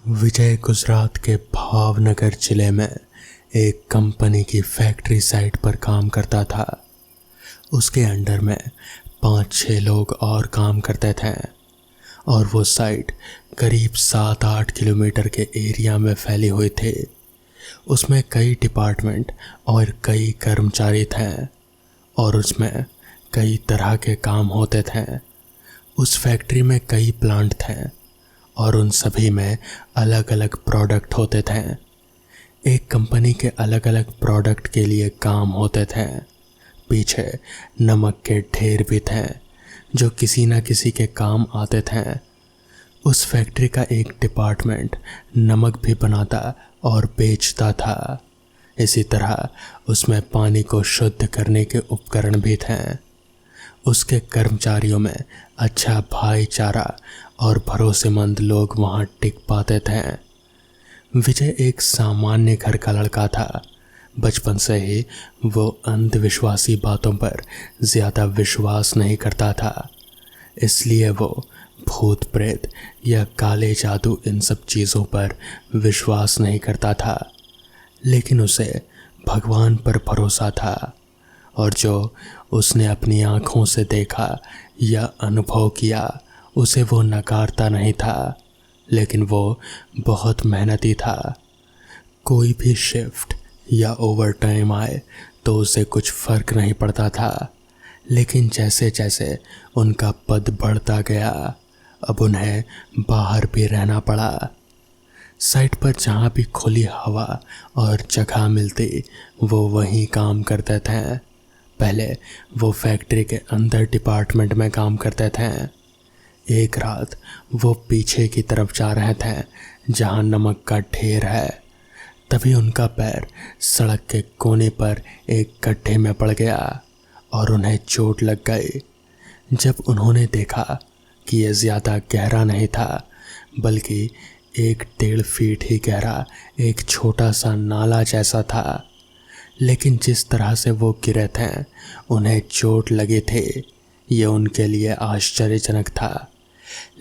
विजय गुजरात के भावनगर जिले में एक कंपनी की फैक्ट्री साइट पर काम करता था। उसके अंडर में 5-6 लोग और काम करते थे और वो साइट करीब 7-8 किलोमीटर के एरिया में फैली हुई थी। उसमें कई डिपार्टमेंट और कई कर्मचारी थे और उसमें कई तरह के काम होते थे। उस फैक्ट्री में कई प्लांट थे और उन सभी में अलग अलग प्रोडक्ट होते थे। एक कंपनी के अलग अलग प्रोडक्ट के लिए काम होते थे। पीछे नमक के ढेर भी थे जो किसी न किसी के काम आते थे। उस फैक्ट्री का एक डिपार्टमेंट नमक भी बनाता और बेचता था। इसी तरह उसमें पानी को शुद्ध करने के उपकरण भी थे। उसके कर्मचारियों में अच्छा भाईचारा और भरोसेमंद लोग वहाँ टिक पाते थे। विजय एक सामान्य घर का लड़का था। बचपन से ही वो अंधविश्वासी बातों पर ज़्यादा विश्वास नहीं करता था, इसलिए वो भूत प्रेत या काले जादू इन सब चीज़ों पर विश्वास नहीं करता था। लेकिन उसे भगवान पर भरोसा था और जो उसने अपनी आँखों से देखा या अनुभव किया उसे वो नकारता नहीं था। लेकिन वो बहुत मेहनती था। कोई भी शिफ्ट या ओवर टाइम आए तो उसे कुछ फ़र्क नहीं पड़ता था। लेकिन जैसे जैसे उनका पद बढ़ता गया अब उन्हें बाहर भी रहना पड़ा। साइट पर जहाँ भी खुली हवा और जगह मिलती वो वहीं काम करते थे। पहले वो फैक्ट्री के अंदर डिपार्टमेंट में काम करते थे। एक रात वो पीछे की तरफ जा रहे थे जहाँ नमक का ढेर है। तभी उनका पैर सड़क के कोने पर एक गड्ढे में पड़ गया और उन्हें चोट लग गई। जब उन्होंने देखा कि यह ज़्यादा गहरा नहीं था बल्कि 1-1.5 फीट ही गहरा एक छोटा सा नाला जैसा था, लेकिन जिस तरह से वो गिरे थे उन्हें चोट लगी थी, ये उनके लिए आश्चर्यजनक था।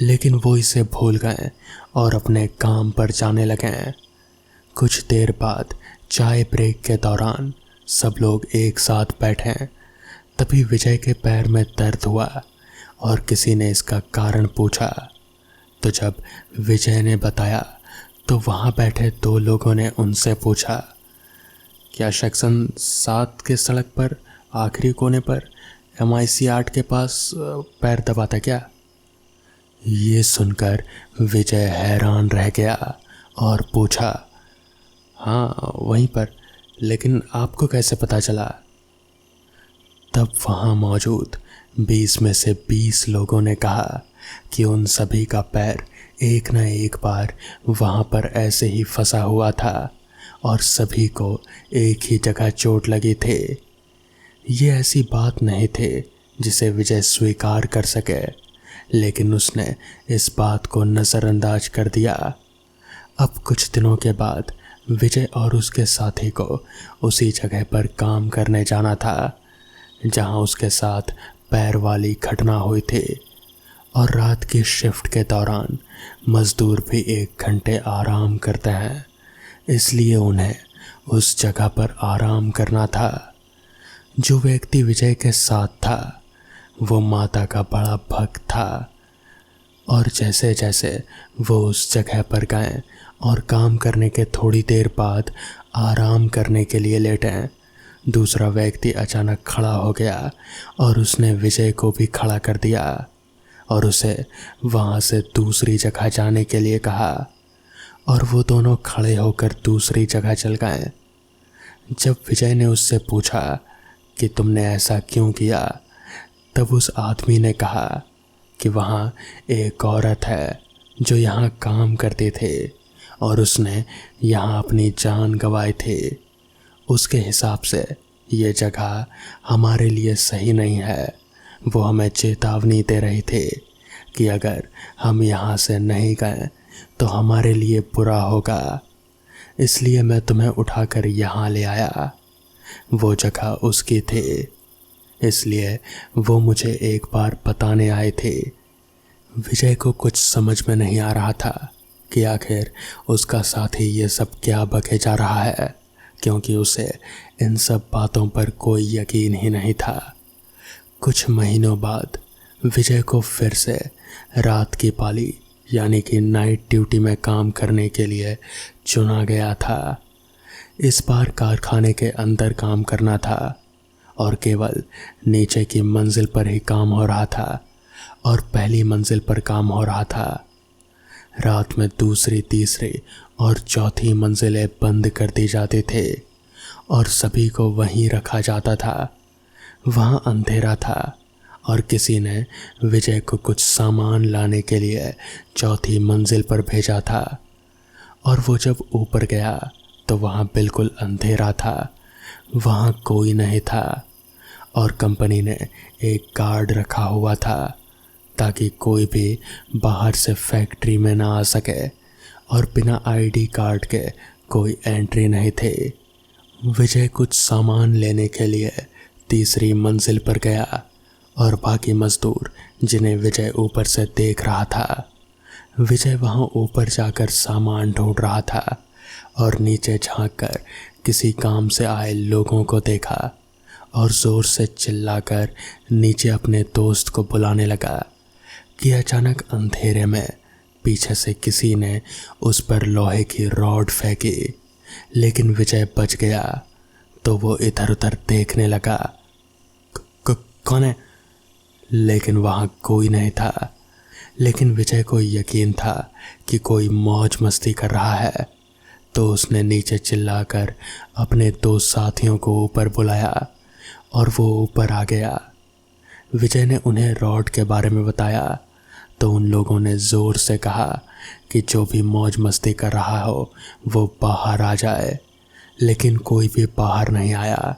लेकिन वो इसे भूल गए और अपने काम पर जाने लगे। कुछ देर बाद चाय ब्रेक के दौरान सब लोग एक साथ बैठे। तभी विजय के पैर में दर्द हुआ और किसी ने इसका कारण पूछा। तो जब विजय ने बताया तो वहाँ बैठे 2 लोगों ने उनसे पूछा, क्या सेक्शन 7 के सड़क पर आखिरी कोने पर MIC 8 के पास पैर दबाता क्या? ये सुनकर विजय हैरान रह गया और पूछा, हाँ वहीं पर, लेकिन आपको कैसे पता चला? तब वहाँ मौजूद 20 में से 20 लोगों ने कहा कि उन सभी का पैर एक न एक बार वहाँ पर ऐसे ही फंसा हुआ था और सभी को एक ही जगह चोट लगी थी। ये ऐसी बात नहीं थी जिसे विजय स्वीकार कर सके, लेकिन उसने इस बात को नज़रअंदाज कर दिया। अब कुछ दिनों के बाद विजय और उसके साथी को उसी जगह पर काम करने जाना था जहां उसके साथ पैर वाली घटना हुई थी। और रात की शिफ्ट के दौरान मज़दूर भी 1 घंटे आराम करते हैं, इसलिए उन्हें उस जगह पर आराम करना था। जो व्यक्ति विजय के साथ था वो माता का बड़ा भक्त था और जैसे जैसे वो उस जगह पर गए और काम करने के थोड़ी देर बाद आराम करने के लिए लेटे, दूसरा व्यक्ति अचानक खड़ा हो गया और उसने विजय को भी खड़ा कर दिया और उसे वहाँ से दूसरी जगह जाने के लिए कहा और वो दोनों खड़े होकर दूसरी जगह चल गए। जब विजय ने उससे पूछा कि तुमने ऐसा क्यों किया, तब उस आदमी ने कहा कि वहाँ एक औरत है जो यहाँ काम करती थी और उसने यहाँ अपनी जान गंवाई थी। उसके हिसाब से ये जगह हमारे लिए सही नहीं है। वो हमें चेतावनी दे रही थी कि अगर हम यहाँ से नहीं गए तो हमारे लिए बुरा होगा, इसलिए मैं तुम्हें उठाकर यहाँ ले आया। वो जगह उसकी थी, इसलिए वो मुझे एक बार बताने आए थे। विजय को कुछ समझ में नहीं आ रहा था कि आखिर उसका साथी ये सब क्या बके जा रहा है, क्योंकि उसे इन सब बातों पर कोई यकीन ही नहीं था। कुछ महीनों बाद विजय को फिर से रात की पाली यानी कि नाइट ड्यूटी में काम करने के लिए चुना गया था। इस बार कारखाने के अंदर काम करना था और केवल नीचे की मंजिल पर ही काम हो रहा था और पहली मंजिल पर काम हो रहा था। रात में दूसरी, तीसरी और चौथी मंजिलें बंद कर दी जाती थे और सभी को वहीं रखा जाता था। वहाँ अंधेरा था और किसी ने विजय को कुछ सामान लाने के लिए चौथी मंजिल पर भेजा था और वो जब ऊपर गया तो वहाँ बिल्कुल अंधेरा था, वहाँ कोई नहीं था और कंपनी ने एक गार्ड रखा हुआ था ताकि कोई भी बाहर से फैक्ट्री में ना आ सके और बिना आईडी कार्ड के कोई एंट्री नहीं थी। विजय कुछ सामान लेने के लिए तीसरी मंजिल पर गया और बाकी मजदूर जिन्हें विजय ऊपर से देख रहा था, विजय वहाँ ऊपर जाकर सामान ढूंढ रहा था और नीचे झांककर किसी काम से आए लोगों को देखा और ज़ोर से चिल्लाकर नीचे अपने दोस्त को बुलाने लगा कि अचानक अंधेरे में पीछे से किसी ने उस पर लोहे की रॉड फेंकी, लेकिन विजय बच गया। तो वो इधर उधर देखने लगा, कौन है? लेकिन वहाँ कोई नहीं था। लेकिन विजय को यकीन था कि कोई मौज मस्ती कर रहा है, तो उसने नीचे चिल्लाकर अपने दो साथियों को ऊपर बुलाया और वो ऊपर आ गया। विजय ने उन्हें रॉड के बारे में बताया तो उन लोगों ने ज़ोर से कहा कि जो भी मौज मस्ती कर रहा हो वो बाहर आ जाए, लेकिन कोई भी बाहर नहीं आया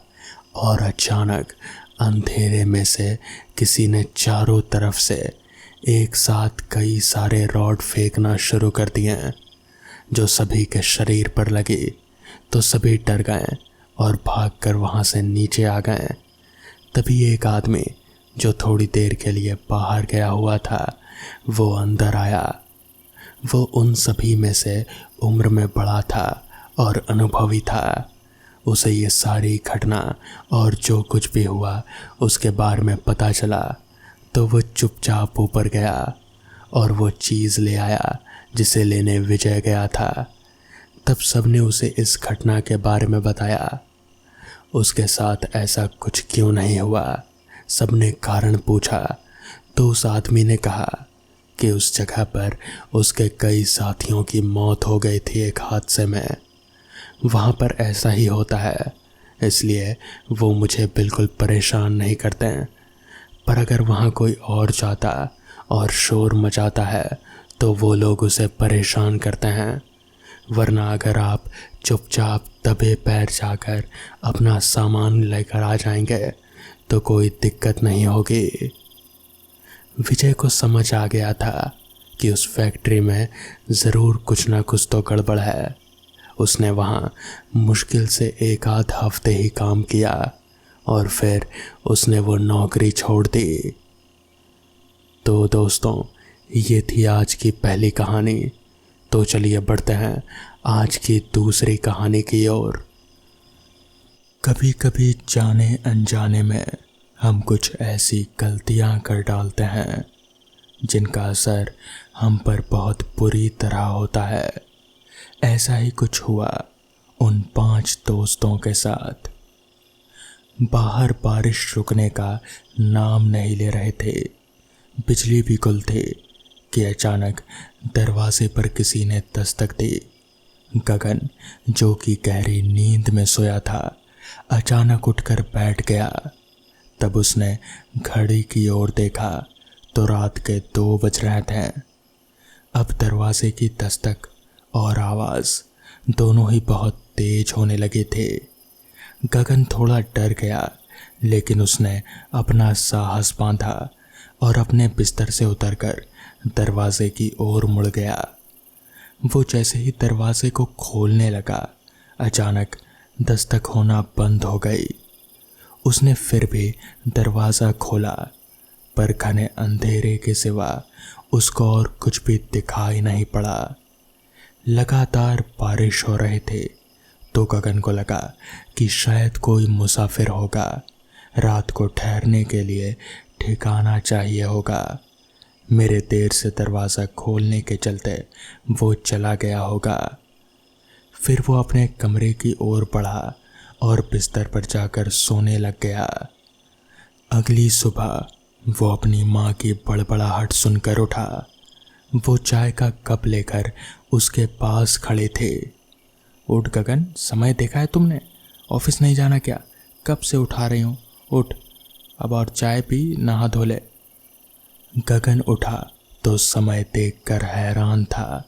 और अचानक अंधेरे में से किसी ने चारों तरफ से एक साथ कई सारे रॉड फेंकना शुरू कर दिए जो सभी के शरीर पर लगी। तो सभी डर गए और भागकर वहाँ से नीचे आ गए। तभी एक आदमी जो थोड़ी देर के लिए बाहर गया हुआ था वो अंदर आया। वो उन सभी में से उम्र में बड़ा था और अनुभवी था। उसे ये सारी घटना और जो कुछ भी हुआ उसके बारे में पता चला, तो वो चुपचाप ऊपर गया और वो चीज़ ले आया जिसे लेने विजय गया था। तब सबने उसे इस घटना के बारे में बताया। उसके साथ ऐसा कुछ क्यों नहीं हुआ, सबने कारण पूछा। तो उस आदमी ने कहा कि उस जगह पर उसके कई साथियों की मौत हो गई थी एक हादसे में। वहाँ पर ऐसा ही होता है, इसलिए वो मुझे बिल्कुल परेशान नहीं करते हैं। पर अगर वहाँ कोई और जाता और शोर मचाता है तो वो लोग उसे परेशान करते हैं, वरना अगर आप चुपचाप दबे पैर जाकर अपना सामान लेकर आ जाएंगे तो कोई दिक्कत नहीं होगी। विजय को समझ आ गया था कि उस फैक्ट्री में ज़रूर कुछ ना कुछ तो गड़बड़ है। उसने वहाँ मुश्किल से एक आध हफ्ते ही काम किया और फिर उसने वो नौकरी छोड़ दी। तो दोस्तों, ये थी आज की पहली कहानी। तो चलिए बढ़ते हैं आज की दूसरी कहानी की ओर। कभी कभी जाने अनजाने में हम कुछ ऐसी गलतियां कर डालते हैं जिनका असर हम पर बहुत बुरी तरह होता है। ऐसा ही कुछ हुआ उन 5 दोस्तों के साथ। बाहर बारिश रुकने का नाम नहीं ले रहे थे, बिजली भी गुल थी कि अचानक दरवाजे पर किसी ने दस्तक दी। गगन, जो कि गहरी नींद में सोया था, अचानक उठकर बैठ गया। तब उसने घड़ी की ओर देखा तो रात के 2 बज रहे थे। अब दरवाजे की दस्तक और आवाज़ दोनों ही बहुत तेज होने लगे थे। गगन थोड़ा डर गया, लेकिन उसने अपना साहस बांधा और अपने बिस्तर से उतरकर दरवाजे की ओर मुड़ गया। वो जैसे ही दरवाजे को खोलने लगा, अचानक दस्तक होना बंद हो गई। उसने फिर भी दरवाज़ा खोला, पर घने अंधेरे के सिवा उसको और कुछ भी दिखाई नहीं पड़ा। लगातार बारिश हो रही थी तो गगन को लगा कि शायद कोई मुसाफिर होगा, रात को ठहरने के लिए ठिकाना चाहिए होगा। मेरे देर से दरवाज़ा खोलने के चलते वो चला गया होगा। फिर वो अपने कमरे की ओर बढ़ा और बिस्तर पर जाकर सोने लग गया। अगली सुबह वो अपनी माँ की बड़बड़ाहट सुनकर उठा। वो चाय का कप लेकर उसके पास खड़े थे। उठ गगन, समय देखा है तुमने? ऑफिस नहीं जाना क्या? कब से उठा रही हूँ, उठ अब और चाय पी, नहा धो ले। गगन उठा तो समय देखकर हैरान था।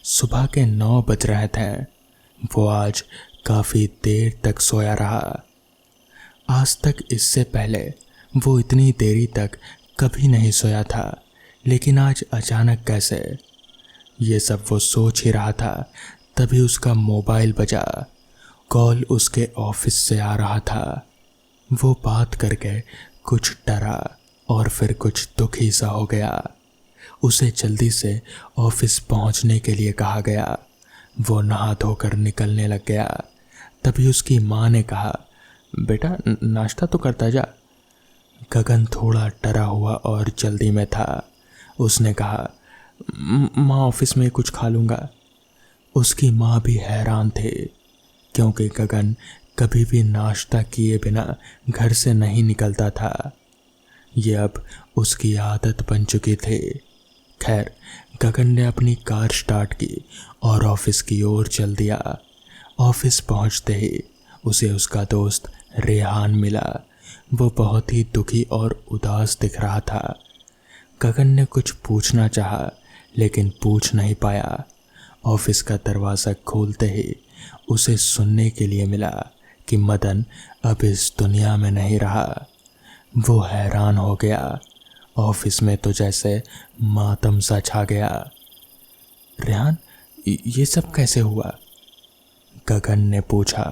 सुबह के 9 बज रहे थे। वो आज काफ़ी देर तक सोया रहा। आज तक इससे पहले वो इतनी देरी तक कभी नहीं सोया था, लेकिन आज अचानक कैसे? ये सब वो सोच ही रहा था, तभी उसका मोबाइल बजा। कॉल उसके ऑफिस से आ रहा था। वो बात करके कुछ डरा और फिर कुछ दुखी सा हो गया। उसे जल्दी से ऑफिस पहुंचने के लिए कहा गया। वो नहा धोकर निकलने लग गया। तभी उसकी माँ ने कहा, बेटा नाश्ता तो करता जा। गगन थोड़ा डरा हुआ और जल्दी में था। उसने कहा, माँ ऑफिस में कुछ खा लूँगा। उसकी माँ भी हैरान थे, क्योंकि गगन कभी भी नाश्ता किए बिना घर से नहीं निकलता था। ये अब उसकी आदत बन चुकी थी। खैर, गगन ने अपनी कार स्टार्ट की और ऑफिस की ओर चल दिया। ऑफिस पहुंचते ही उसे उसका दोस्त रेहान मिला। वो बहुत ही दुखी और उदास दिख रहा था। गगन ने कुछ पूछना चाहा, लेकिन पूछ नहीं पाया। ऑफिस का दरवाज़ा खोलते ही उसे सुनने के लिए मिला कि मदन अब इस दुनिया में नहीं रहा। वो हैरान हो गया। ऑफिस में तो जैसे मातम सा छा गया। रेहान, ये सब कैसे हुआ? गगन ने पूछा।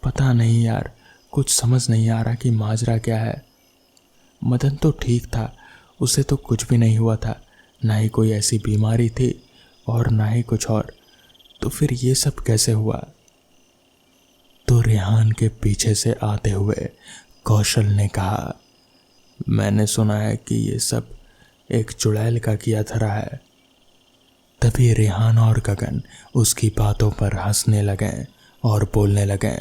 पता नहीं यार, कुछ समझ नहीं आ रहा कि माजरा क्या है। मदन तो ठीक था, उसे तो कुछ भी नहीं हुआ था, ना ही कोई ऐसी बीमारी थी और ना ही कुछ और। तो फिर ये सब कैसे हुआ? तो रेहान के पीछे से आते हुए कौशल ने कहा, मैंने सुना है कि ये सब एक चुड़ैल का किया धरा है। तभी रेहान और गगन उसकी बातों पर हंसने लगे और बोलने लगे,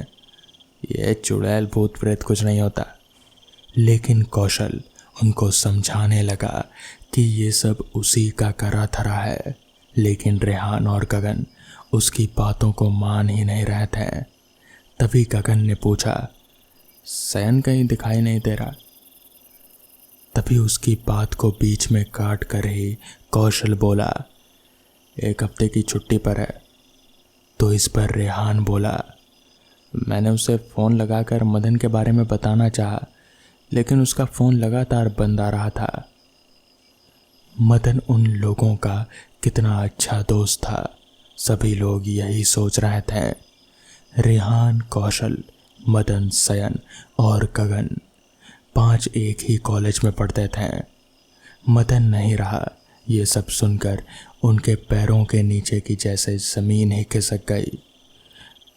ये चुड़ैल भूत प्रेत कुछ नहीं होता। लेकिन कौशल उनको समझाने लगा कि ये सब उसी का करा धरा है, लेकिन रेहान और गगन उसकी बातों को मान ही नहीं रहे थे। तभी गगन ने पूछा, सैन कहीं दिखाई नहीं दे रहा? तभी उसकी बात को बीच में काट कर ही कौशल बोला, 1 हफ्ते की छुट्टी पर है। तो इस पर रेहान बोला, मैंने उसे फ़ोन लगाकर मदन के बारे में बताना चाहा, लेकिन उसका फ़ोन लगातार बंद आ रहा था। मदन उन लोगों का कितना अच्छा दोस्त था, सभी लोग यही सोच रहे थे। रेहान, कौशल, मदन, सयन और गगन 5 एक ही कॉलेज में पढ़ते थे। मदन नहीं रहा। ये सब सुनकर उनके पैरों के नीचे की जैसे ज़मीन ही खिसक गई।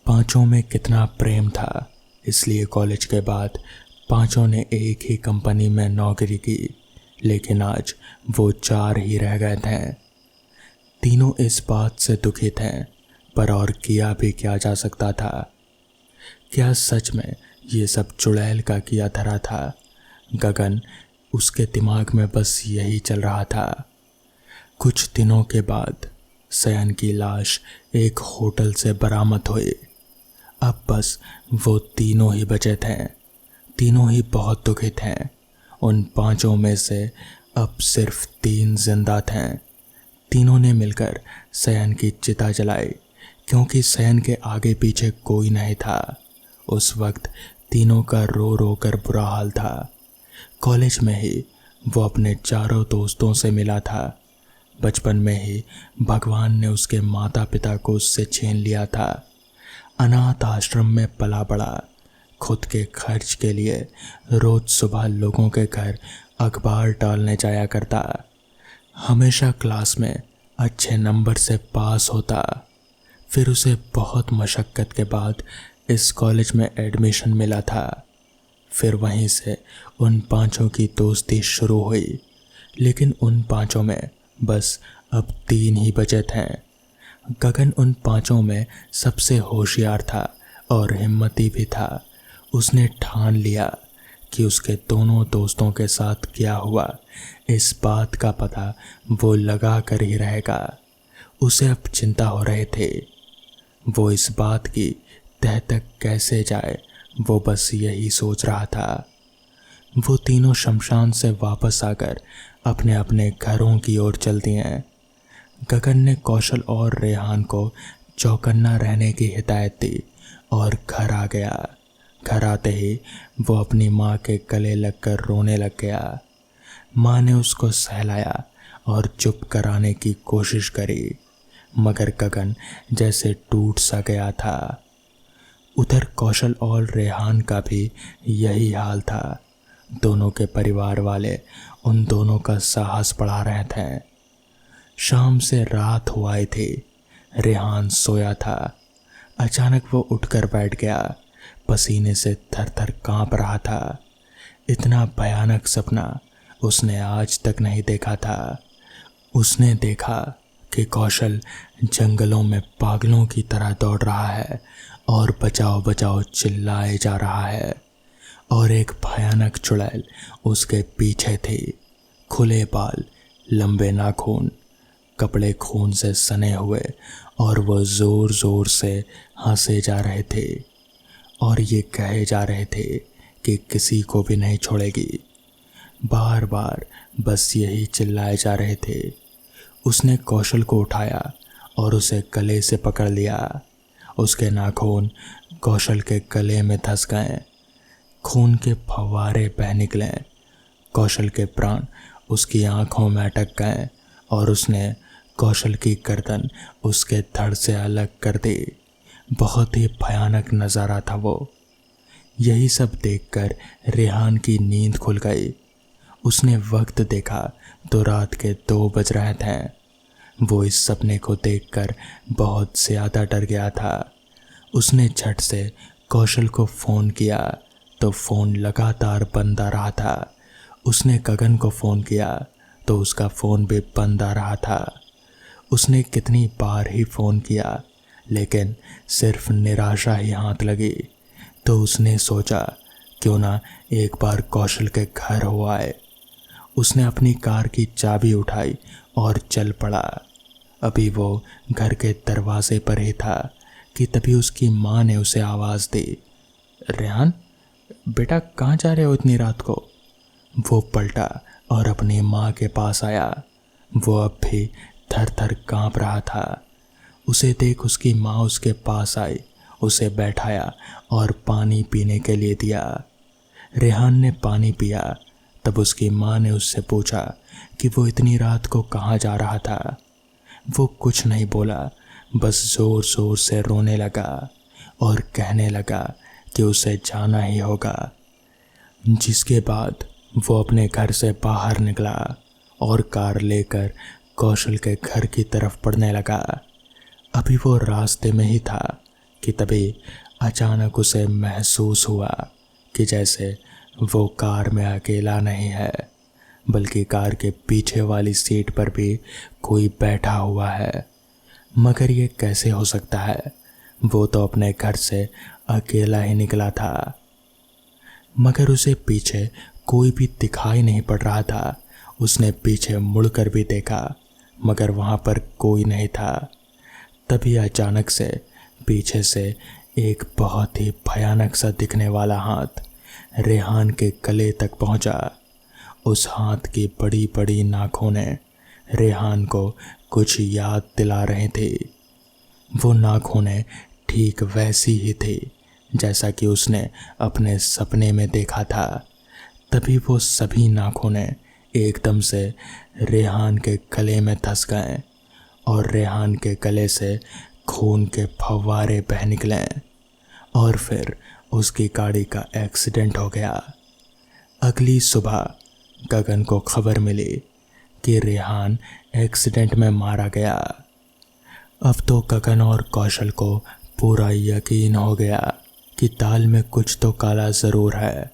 पांचों में कितना प्रेम था, इसलिए कॉलेज के बाद पांचों ने एक ही कंपनी में नौकरी की, लेकिन आज वो 4 ही रह गए थे। तीनों इस बात से दुखी थे, पर और किया भी क्या जा सकता था? क्या सच में ये सब चुड़ैल का किया धरा था? गगन, उसके दिमाग में बस यही चल रहा था। कुछ दिनों के बाद सयन की लाश एक होटल से बरामद हुई। अब बस वो तीनों ही बचे थे। तीनों ही बहुत दुखी थे। उन 5 में से अब सिर्फ 3 जिंदा थे। तीनों ने मिलकर सयन की चिता जलाई, क्योंकि सयन के आगे पीछे कोई नहीं था। उस वक्त तीनों का रो रो कर बुरा हाल था। कॉलेज में ही वो अपने चारों दोस्तों से मिला था। बचपन में ही भगवान ने उसके माता पिता को उससे छीन लिया था। अनाथ आश्रम में पला बड़ा। खुद के खर्च के लिए रोज सुबह लोगों के घर अखबार डालने जाया करता। हमेशा क्लास में अच्छे नंबर से पास होता। फिर उसे बहुत मशक्क़त के बाद इस कॉलेज में एडमिशन मिला था। फिर वहीं से उन पांचों की दोस्ती शुरू हुई, लेकिन उन पांचों में बस अब 3 ही बचे थे। गगन उन पांचों में सबसे होशियार था और हिम्मती भी था। उसने ठान लिया कि उसके दोनों दोस्तों के साथ क्या हुआ इस बात का पता वो लगा कर ही रहेगा। उसे अब चिंता हो रहे थे। वो इस बात की तह तक कैसे जाए, वो बस यही सोच रहा था। वो तीनों शमशान से वापस आकर अपने अपने घरों की ओर चल दिए। गगन ने कौशल और रेहान को चौकन्ना रहने की हिदायत दी और घर आ गया। घर आते ही वो अपनी माँ के गले लगकर रोने लग गया। माँ ने उसको सहलाया और चुप कराने की कोशिश करी, मगर गगन जैसे टूट सा गया था। उधर कौशल और रेहान का भी यही हाल था। दोनों के परिवार वाले उन दोनों का साहस बढ़ा रहे थे। शाम से रात हुआ आई थी। रेहान सोया था। अचानक वो उठकर बैठ गया। पसीने से थर थर कांप रहा था। इतना भयानक सपना उसने आज तक नहीं देखा था। उसने देखा कि कौशल जंगलों में पागलों की तरह दौड़ रहा है और बचाओ बचाओ चिल्लाए जा रहा है, और एक भयानक चुड़ैल उसके पीछे थी। खुले बाल, लंबे नाखून, कपड़े खून से सने हुए, और वो जोर जोर से हंसे जा रहे थे और ये कहे जा रहे थे कि किसी को भी नहीं छोड़ेगी। बार बार बस यही चिल्लाए जा रहे थे। उसने कौशल को उठाया और उसे गले से पकड़ लिया। उसके नाखून कौशल के गले में धंस गए। खून के फव्वारे बह निकले। कौशल के प्राण उसकी आंखों में अटक गए और उसने कौशल की गर्दन उसके धड़ से अलग कर दी। बहुत ही भयानक नज़ारा था वो। यही सब देखकर रेहान की नींद खुल गई। उसने वक्त देखा तो रात के 2 बज रहे थे। वो इस सपने को देखकर बहुत ज़्यादा डर गया था। उसने झट से कौशल को फ़ोन किया तो फ़ोन लगातार बंद आ रहा था। उसने गगन को फ़ोन किया तो उसका फ़ोन भी बंद आ रहा था। उसने कितनी बार ही फ़ोन किया, लेकिन सिर्फ निराशा ही हाथ लगी। तो उसने सोचा क्यों ना एक बार कौशल के घर हो आए। उसने अपनी कार की चाबी उठाई और चल पड़ा। अभी वो घर के दरवाजे पर ही था कि तभी उसकी माँ ने उसे आवाज़ दी, रेहान बेटा कहाँ जा रहे हो इतनी रात को? वो पलटा और अपनी माँ के पास आया। वो अब भी थर थर काँप रहा था। उसे देख उसकी माँ उसके पास आई, उसे बैठाया और पानी पीने के लिए दिया। रेहान ने पानी पिया। तब उसकी माँ ने उससे पूछा कि वो इतनी रात को कहाँ जा रहा था। वो कुछ नहीं बोला, बस ज़ोर ज़ोर से रोने लगा और कहने लगा कि उसे जाना ही होगा। जिसके बाद वो अपने घर से बाहर निकला और कार लेकर कौशल के घर की तरफ बढ़ने लगा। अभी वो रास्ते में ही था कि तभी अचानक उसे महसूस हुआ कि जैसे वो कार में अकेला नहीं है, बल्कि कार के पीछे वाली सीट पर भी कोई बैठा हुआ है। मगर ये कैसे हो सकता है? वो तो अपने घर से अकेला ही निकला था। मगर उसे पीछे कोई भी दिखाई नहीं पड़ रहा था। उसने पीछे मुड़कर भी देखा, मगर वहाँ पर कोई नहीं था। तभी अचानक से पीछे से एक बहुत ही भयानक सा दिखने वाला हाथ रेहान के गले तक पहुँचा। उस हाथ की बड़ी बड़ी नाखूनें रेहान को कुछ याद दिला रहे थे। वो नाखूनें ठीक वैसी ही थी जैसा कि उसने अपने सपने में देखा था। तभी वो सभी नाखूनें एकदम से रेहान के गले में धंस गए और रेहान के गले से खून के फव्वारे बह निकले और फिर उसकी गाड़ी का एक्सीडेंट हो गया। अगली सुबह गगन को खबर मिली कि रेहान एक्सीडेंट में मारा गया। अब तो गगन और कौशल को पूरा यकीन हो गया कि दाल में कुछ तो काला ज़रूर है,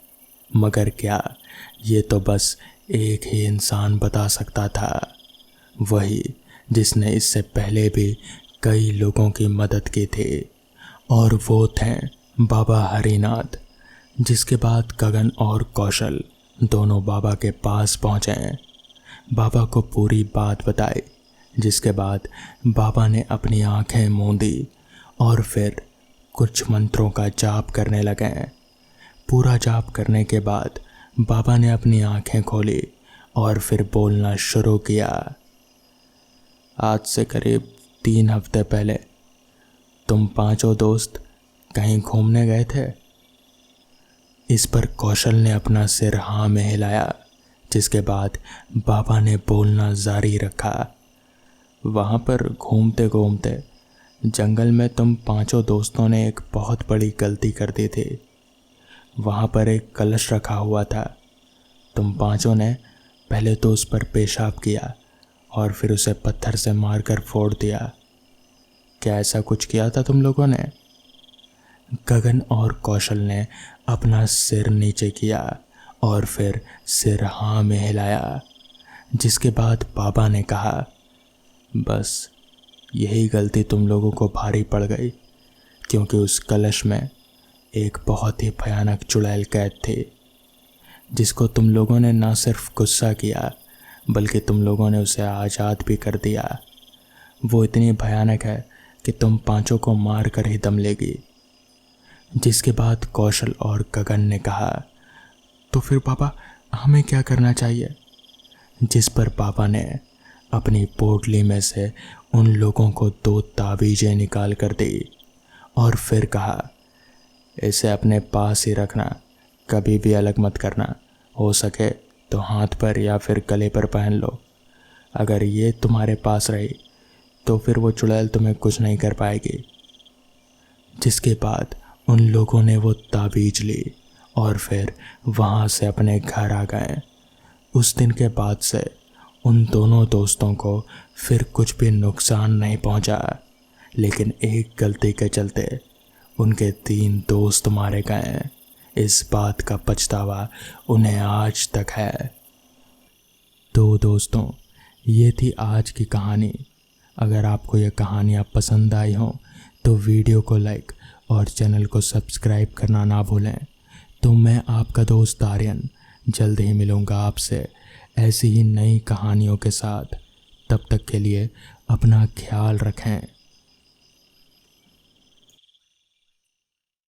मगर क्या, ये तो बस एक ही इंसान बता सकता था, वही जिसने इससे पहले भी कई लोगों की मदद की थी, और वो थे बाबा हरिनाथ। जिसके बाद गगन और कौशल दोनों बाबा के पास पहुँचे, बाबा को पूरी बात बताई, जिसके बाद बाबा ने अपनी आंखें मूंदी और फिर कुछ मंत्रों का जाप करने लगे। पूरा जाप करने के बाद बाबा ने अपनी आंखें खोली और फिर बोलना शुरू किया। आज से करीब 3 हफ्ते पहले तुम 5 दोस्त कहीं घूमने गए थे। इस पर कौशल ने अपना सिर हाँ में हिलाया, जिसके बाद बाबा ने बोलना जारी रखा। वहाँ पर घूमते घूमते जंगल में तुम 5 दोस्तों ने एक बहुत बड़ी गलती कर दी थी। वहाँ पर एक कलश रखा हुआ था। तुम 5 ने पहले तो उस पर पेशाब किया और फिर उसे पत्थर से मारकर फोड़ दिया। क्या ऐसा कुछ किया था तुम लोगों ने? गगन और कौशल ने अपना सिर नीचे किया और फिर सिर हाँ में हिलाया, जिसके बाद बाबा ने कहा, बस यही गलती तुम लोगों को भारी पड़ गई, क्योंकि उस कलश में एक बहुत ही भयानक चुड़ैल कैद थी, जिसको तुम लोगों ने न सिर्फ गुस्सा किया बल्कि तुम लोगों ने उसे आज़ाद भी कर दिया। वो इतनी भयानक है कि तुम 5 को मार कर ही दम लेगी। जिसके बाद कौशल और गगन ने कहा, तो फिर बाबा हमें क्या करना चाहिए? जिस पर बाबा ने अपनी पोटली में से उन लोगों को 2 ताबीज़ें निकाल कर दी और फिर कहा, इसे अपने पास ही रखना, कभी भी अलग मत करना। हो सके तो हाथ पर या फिर गले पर पहन लो। अगर ये तुम्हारे पास रही तो फिर वो चुड़ैल तुम्हें कुछ नहीं कर पाएगी। जिसके बाद उन लोगों ने वो ताबीज़ ली और फिर वहाँ से अपने घर आ गए। उस दिन के बाद से उन दोनों दोस्तों को फिर कुछ भी नुकसान नहीं पहुँचा, लेकिन एक गलती के चलते उनके 3 दोस्त मारे गए। इस बात का पछतावा उन्हें आज तक है। तो दोस्तों, ये थी आज की कहानी। अगर आपको ये कहानियाँ पसंद आई हों तो वीडियो को लाइक और चैनल को सब्सक्राइब करना ना भूलें। तो मैं आपका दोस्त आर्यन जल्द ही मिलूँगा आपसे ऐसी ही नई कहानियों के साथ। तब तक के लिए अपना ख्याल रखें।